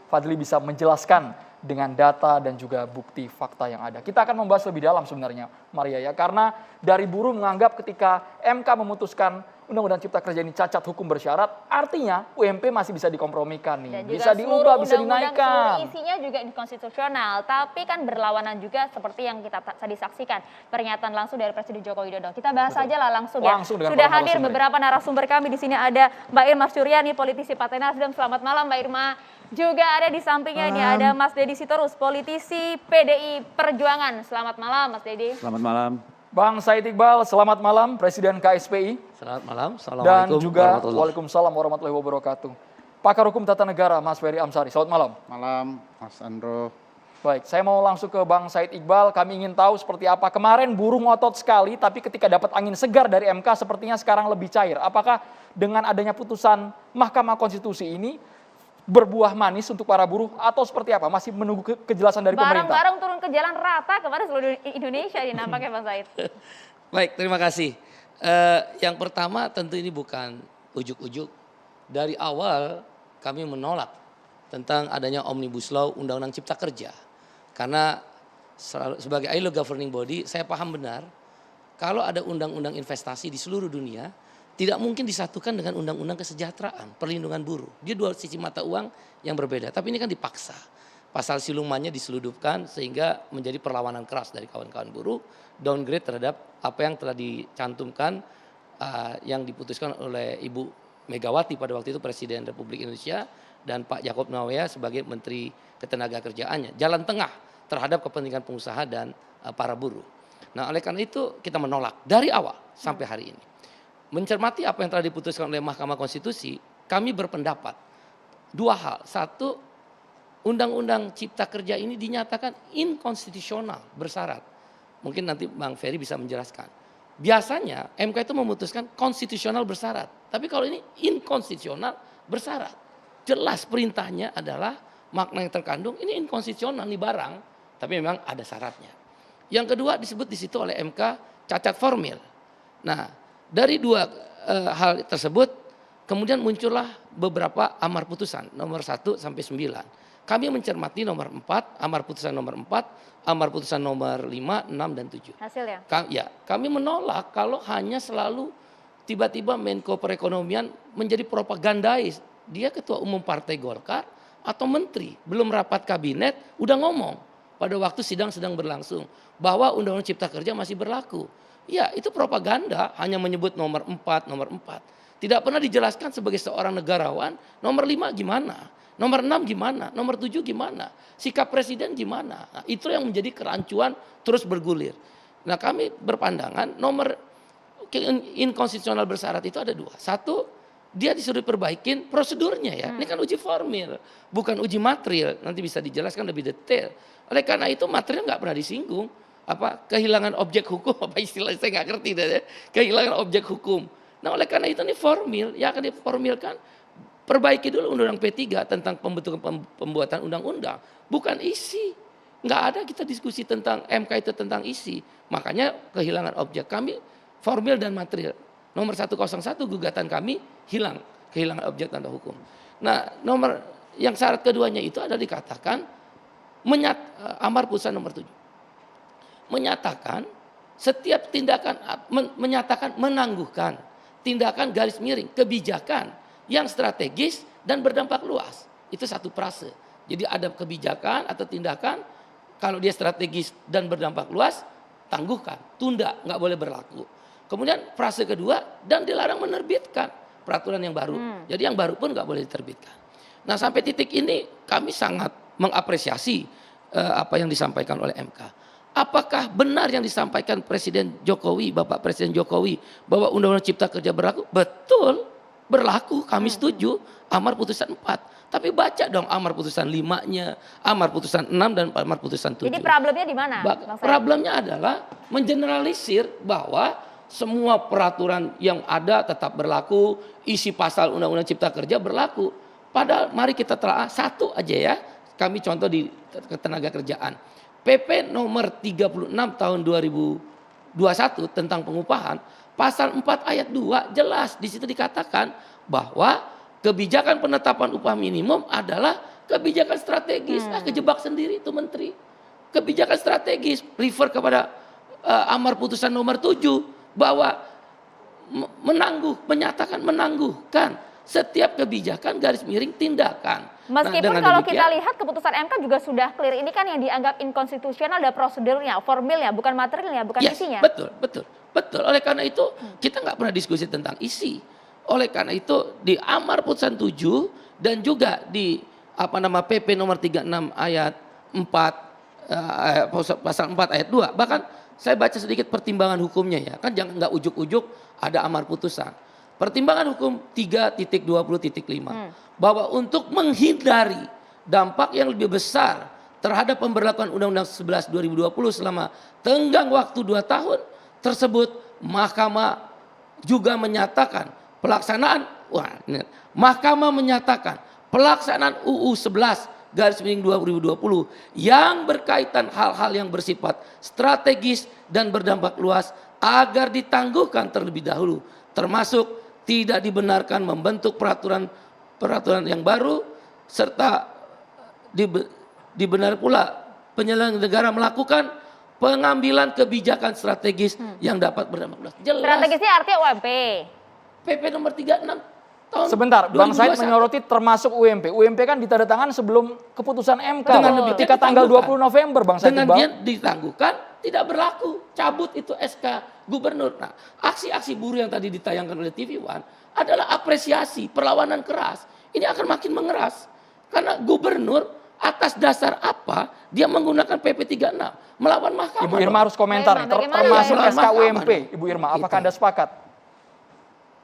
Fadli bisa menjelaskan dengan data dan juga bukti fakta yang ada. Kita akan membahas lebih dalam sebenarnya, Maria ya, karena dari buruh menganggap ketika MK memutuskan Undang-Undang Cipta Kerja ini cacat hukum bersyarat, artinya UMP masih bisa dikompromikan nih, Dan bisa diubah, bisa dinaikkan. Seluruh isinya juga inkonstitusional, tapi kan berlawanan juga seperti yang kita tadi saksikan pernyataan langsung dari Presiden Joko Widodo. Kita bahas saja lah langsung ya. Sudah hadir beberapa narasumber kami di sini, ada Mbak Irma Suryani, politisi Partai Nasdem. Selamat malam Mbak Irma. Juga ada di sampingnya ini ada Mas Deddy Sitorus, politisi PDI Perjuangan. Selamat malam Mas Deddy. Selamat malam. Bang Said Iqbal, selamat malam, Presiden KSPI. Selamat malam, Assalamualaikum. Dan juga Waalaikumsalam warahmatullahi wabarakatuh. Pakar Hukum Tata Negara, Mas Ferry Amsari. Selamat malam. Malam, Mas Andro. Baik, saya mau langsung ke Bang Said Iqbal. Kami ingin tahu seperti apa. Kemarin buruh ngotot sekali, tapi ketika dapat angin segar dari MK, sepertinya sekarang lebih cair. Apakah dengan adanya putusan Mahkamah Konstitusi ini berbuah manis untuk para buruh atau seperti apa? Masih menunggu kejelasan dari pemerintah. Barang-barang turun ke jalan rata kepada seluruh Indonesia ini nampaknya Bang Said. Baik, terima kasih. Yang pertama tentu ini bukan ujuk-ujuk. Dari awal kami menolak tentang adanya Omnibus Law Undang-Undang Cipta Kerja. Karena sebagai ILO governing body saya paham benar kalau ada undang-undang investasi di seluruh dunia tidak mungkin disatukan dengan undang-undang kesejahteraan, perlindungan buruh. Dia dua sisi mata uang yang berbeda. Tapi ini kan dipaksa. Pasal silumannya diseludupkan sehingga menjadi perlawanan keras dari kawan-kawan buruh. Downgrade terhadap apa yang telah dicantumkan, yang diputuskan oleh Ibu Megawati pada waktu itu Presiden Republik Indonesia. Dan Pak Yaakob Nawea sebagai Menteri Ketenagakerjaannya. Jalan tengah terhadap kepentingan pengusaha dan para buruh. Nah oleh karena itu kita menolak dari awal sampai hari ini. Mencermati apa yang telah diputuskan oleh Mahkamah Konstitusi, kami berpendapat dua hal. Satu, Undang-Undang Cipta Kerja ini dinyatakan inkonstitusional bersyarat. Mungkin nanti Bang Ferry bisa menjelaskan. Biasanya MK itu memutuskan konstitusional bersyarat. Tapi kalau ini inkonstitusional bersyarat. Jelas perintahnya adalah makna yang terkandung ini inkonstitusional nih barang. Tapi memang ada syaratnya. Yang kedua disebut di situ oleh MK cacat formil. Nah, dari dua hal tersebut kemudian muncullah beberapa amar putusan nomor 1 sampai 9. Kami mencermati nomor 4, amar putusan nomor 4, amar putusan nomor 5, 6 dan 7. Hasilnya? Ya, kami menolak kalau hanya selalu tiba-tiba Menko Perekonomian menjadi propagandais. Dia ketua umum Partai Golkar atau menteri, belum rapat kabinet udah ngomong pada waktu sidang sedang berlangsung bahwa Undang-Undang Cipta Kerja masih berlaku. Ya itu propaganda, hanya menyebut nomor 4, nomor 4. Tidak pernah dijelaskan sebagai seorang negarawan, nomor 5 gimana, nomor 6 gimana, nomor 7 gimana, sikap presiden gimana. Nah, itu yang menjadi kerancuan terus bergulir. Nah kami berpandangan nomor inkonstitusional bersyarat itu ada dua. Satu, dia disuruh perbaikin prosedurnya ya. Ini kan uji formil, bukan uji material. Nanti bisa dijelaskan lebih detail. Oleh karena itu material nggak pernah disinggung. Apa kehilangan objek hukum, apa istilahnya saya nggak ngerti deh, kehilangan objek hukum. Nah oleh karena itu ini formil, yang akan diformilkan perbaiki dulu undang-undang P3 tentang pembuatan undang-undang, bukan isi. Nggak ada kita diskusi tentang MK itu tentang isi, makanya kehilangan objek kami formil dan material. Nomor 101 gugatan kami hilang, kehilangan objek tanda hukum. Nah nomor yang syarat keduanya itu ada dikatakan amar putusan nomor 7. Menyatakan setiap tindakan menyatakan menangguhkan tindakan garis miring kebijakan yang strategis dan berdampak luas. Itu satu frase. Jadi ada kebijakan atau tindakan kalau dia strategis dan berdampak luas tangguhkan, tunda, nggak boleh berlaku. Kemudian frase kedua dan dilarang menerbitkan peraturan yang baru. Jadi yang baru pun nggak boleh diterbitkan. Nah sampai titik ini kami sangat mengapresiasi apa yang disampaikan oleh MK. Apakah benar yang disampaikan Presiden Jokowi, Bapak Presiden Jokowi, bahwa Undang-Undang Cipta Kerja berlaku? Betul, berlaku, kami setuju, amar putusan 4. Tapi baca dong amar putusan 5-nya, amar putusan 6 dan amar putusan 7. Jadi problemnya di mana? Problemnya adalah mengeneralisir bahwa semua peraturan yang ada tetap berlaku, isi pasal Undang-Undang Cipta Kerja berlaku. Padahal mari kita telah satu aja ya, kami contoh di ketenagakerjaan. PP nomor 36 tahun 2021 tentang pengupahan, pasal 4 ayat 2 jelas di situ dikatakan bahwa kebijakan penetapan upah minimum adalah kebijakan strategis, kejebak sendiri itu menteri. Kebijakan strategis, refer kepada amar putusan nomor 7 bahwa menyatakan menangguhkan setiap kebijakan garis miring tindakan. Meskipun kalau kita lihat keputusan MK juga sudah clear, ini kan yang dianggap inkonstitusional ada prosedurnya, formilnya, bukan materialnya, bukan isinya. Betul. Oleh karena itu kita nggak pernah diskusi tentang isi. Oleh karena itu di amar putusan 7 dan juga di PP nomor 36 ayat 4 pasal 4 ayat 2. Bahkan saya baca sedikit pertimbangan hukumnya ya. Kan jangan nggak ujuk-ujuk ada amar putusan. Pertimbangan hukum 3.20.5 bahwa untuk menghindari dampak yang lebih besar terhadap pemberlakuan Undang-Undang 11 2020 selama tenggang waktu 2 tahun tersebut, Mahkamah juga menyatakan Mahkamah menyatakan pelaksanaan UU 11/2020 yang berkaitan hal-hal yang bersifat strategis dan berdampak luas agar ditangguhkan terlebih dahulu, termasuk tidak dibenarkan membentuk peraturan yang baru serta dibenar pula penyelenggara negara melakukan pengambilan kebijakan strategis yang dapat berdampak luas. Jelas. Strategisnya artinya UMP. PP nomor 36 tahun Sebentar, Bang Said 2021. menyoroti termasuk UMP. UMP kan ditandatangan sebelum keputusan MK. Betul. Ketika tanggal 20 November, Bang Said dengan Iqbal. dia ditangguhkan, tidak berlaku, cabut itu SK gubernur. Nah, aksi-aksi buruh yang tadi ditayangkan oleh TV One adalah apresiasi, perlawanan keras. Ini akan makin mengeras. Karena gubernur atas dasar apa dia menggunakan PP 36 melawan mahkamah. Ibu Irma harus komentar nih, Bagaimana, termasuk Bagaimana? SK UMP. Ibu Irma, apakah Anda sepakat?